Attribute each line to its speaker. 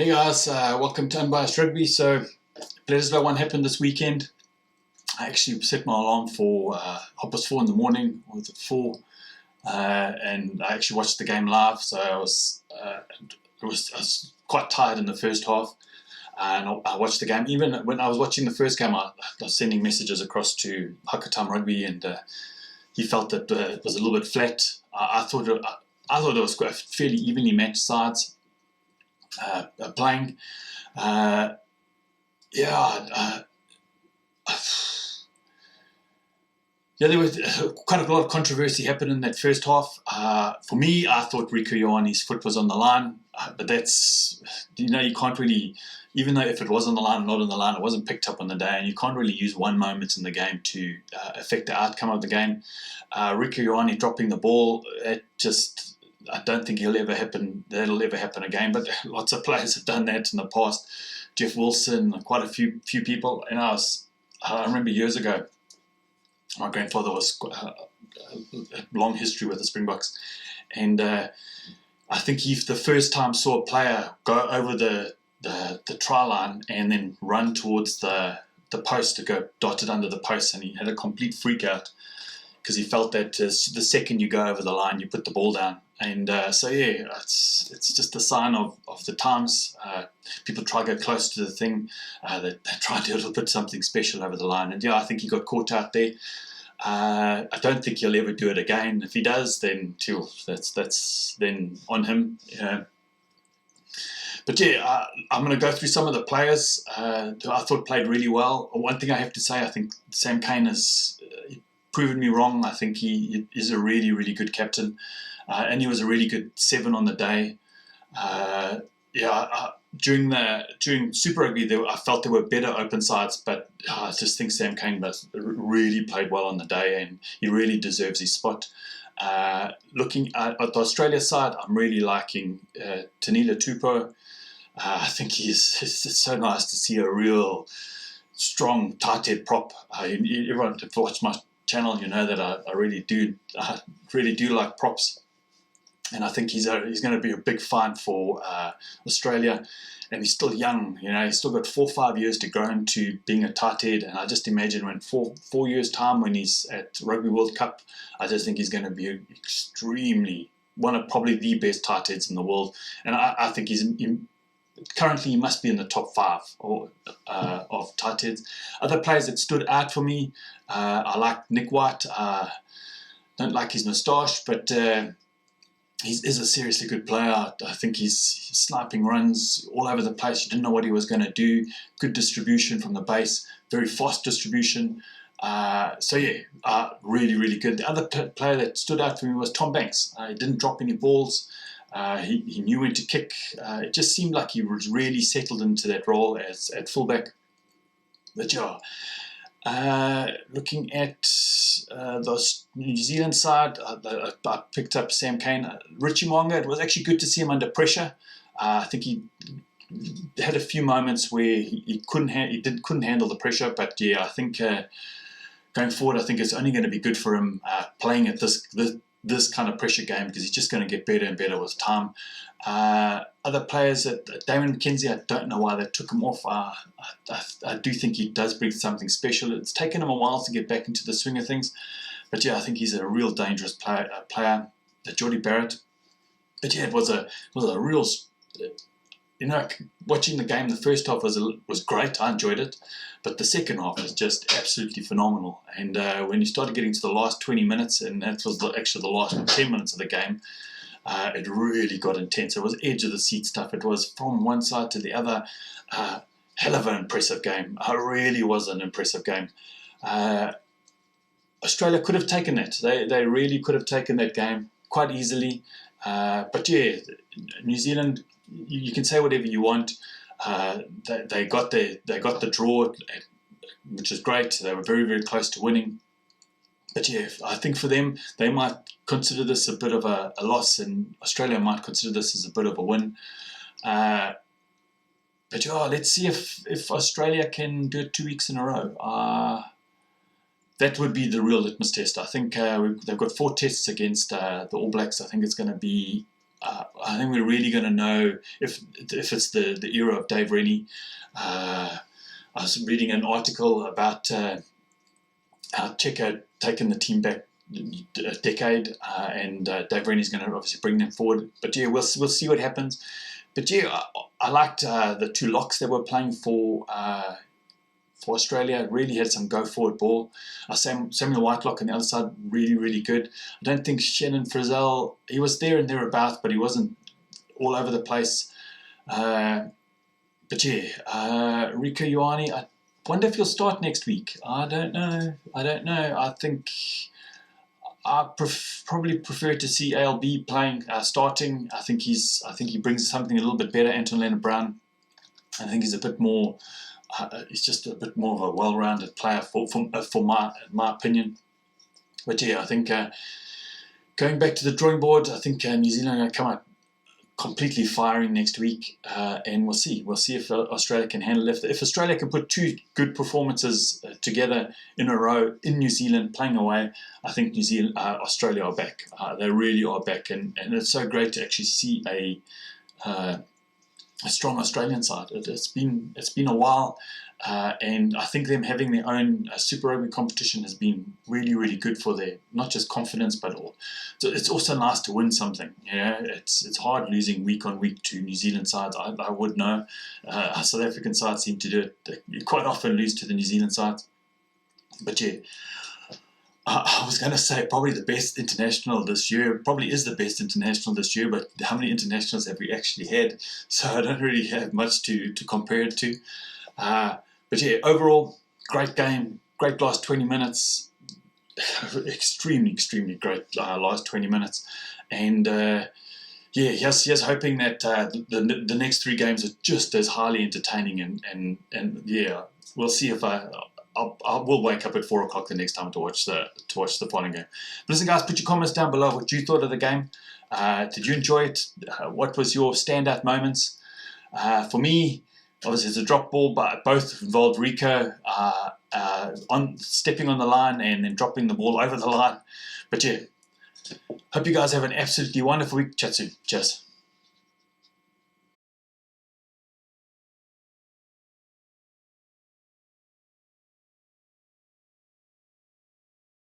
Speaker 1: Hey guys, welcome to Unbiased Rugby. So, Bledisloe one happened this weekend. I actually set my alarm for 4:30 in the morning, or was it 4? And I actually watched the game live. So I was quite tired in the first half, and I watched the game. Even when I was watching the first game, I was sending messages across to Untitled Rugby, and he felt that it was a little bit flat. I thought it was quite fairly evenly matched sides. Playing, yeah, there was quite a lot of controversy happened in that first half. For me, I thought Rieko Ioane's foot was on the line, but that's, you can't really, even though if it was on the line or not on the line, it wasn't picked up on the day, and you can't really use one moment in the game to affect the outcome of the game. Rieko Ioane dropping the ball, I don't think that'll ever happen again, but lots of players have done that in the past. Jeff Wilson, quite a few people. And I remember years ago, my grandfather was a long history with the Springboks, and I think he the first time saw a player go over the try line and then run towards the post to go dotted under the post, and he had a complete freak out because he felt that the second you go over the line, you put the ball down. And it's just a sign of the times. People try to go close to the thing. They try to do a little bit something special over the line. And yeah, I think he got caught out there. I don't think he'll ever do it again. If he does, then that's then on him. But yeah, I'm going to go through some of the players who I thought played really well. One thing I have to say, I think Sam Cane has proven me wrong. I think he is a really, really good captain. And he was a really good 7 on the day. During Super Rugby, I felt there were better open sides, but I just think Sam Cane really played well on the day, and he really deserves his spot. Looking at the Australia side, I'm really liking Tanila Tupou. I think it's so nice to see a real strong tight head prop. Everyone who watched my channel, you know that I really do like props. And I think he's going to be a big find for Australia. And he's still young, he's still got 4 or 5 years to grow into being a tight head. And I just imagine when 4 years' time, when he's at Rugby World Cup, I just think he's going to be extremely, one of probably the best tight heads in the world. And I think currently he must be in the top 5 of tight heads. Other players that stood out for me, I like Nick White. Don't like his moustache, but he is a seriously good player. I think he's sniping runs all over the place. You didn't know what he was going to do. Good distribution from the base, very fast distribution. Really, really good. The other player that stood out for me was Tom Banks. He didn't drop any balls. He knew when to kick. It just seemed like he was really settled into that role at fullback. But yeah, looking at the New Zealand side, I picked up Sam Cane. Richie Mo'unga, it was actually good to see him under pressure. I think he had a few moments where he couldn't handle the pressure. But yeah, I think going forward, I think it's only going to be good for him playing at this kind of pressure game, because he's just going to get better and better with time. Other players, Damon Mckenzie, I don't know why they took him off. I do think he does bring something special. It's taken him a while to get back into the swing of things. But yeah, I think he's a real dangerous player. Jordie Barrett. But yeah, it was a real, watching the game, the first half was great. I enjoyed it. But the second half was just absolutely phenomenal. And when you started getting to the last 20 minutes, and that was actually the last 10 minutes of the game, it really got intense. It was edge of the seat stuff. It was from one side to the other. Hell of an impressive game. It really was an impressive game. Australia could have taken that. They really could have taken that game quite easily. But yeah, New Zealand, you can say whatever you want. They got the draw, which is great. They were very, very close to winning. But yeah, I think for them, they might consider this a bit of a loss, and Australia might consider this as a bit of a win. But yeah, let's see if Australia can do it 2 weeks in a row. That would be the real litmus test. I think they've got 4 tests against the All Blacks. I think it's going to be I think we're really going to know if it's the era of Dave Rennie. I was reading an article about how Checo taken the team back a decade, and Dave Rennie's going to obviously bring them forward. But yeah, we'll see what happens. But yeah, I liked the two locks that were playing for Australia. Really had some go forward ball. Samuel Whitelock on the other side, really, really good. I don't think Shannon Frizzell, he was there and thereabouts, but he wasn't all over the place. But yeah, Rieko Ioane, I wonder if he'll start next week. I don't know. I think I probably prefer to see ALB playing, starting. I think he brings something a little bit better. Anton Leonard-Brown, I think he's a bit more. He's just a bit more of a well-rounded player for my opinion. But yeah, I think going back to the drawing board, I think New Zealand are going to come out completely firing next week, and we'll see if Australia can handle it. If Australia can put two good performances together in a row in New Zealand playing away, I think Australia are back. They really are back, and it's so great to actually see a strong Australian side. It's been a while, and I think them having their own Super Rugby competition has been really, really good for their not just confidence, but it's also nice to win something. It's hard losing week on week to New Zealand sides. I would know. South African sides seem to do it. You quite often lose to the New Zealand sides. But yeah, I was going to say probably the best international this year. Probably is the best international this year, but how many internationals have we actually had? So I don't really have much to compare it to. But yeah, overall, great game, great last 20 minutes. Extremely, extremely great last 20 minutes. And here's hoping that the next three games are just as highly entertaining. And yeah, we'll see if I will wake up at 4 o'clock the next time to watch the final game. But listen, guys, put your comments down below what you thought of the game. Did you enjoy it? What was your standout moments? For me, obviously it's a drop ball, but both involved Rieko on stepping on the line and then dropping the ball over the line. But yeah, hope you guys have an absolutely wonderful week. Chat soon. Cheers.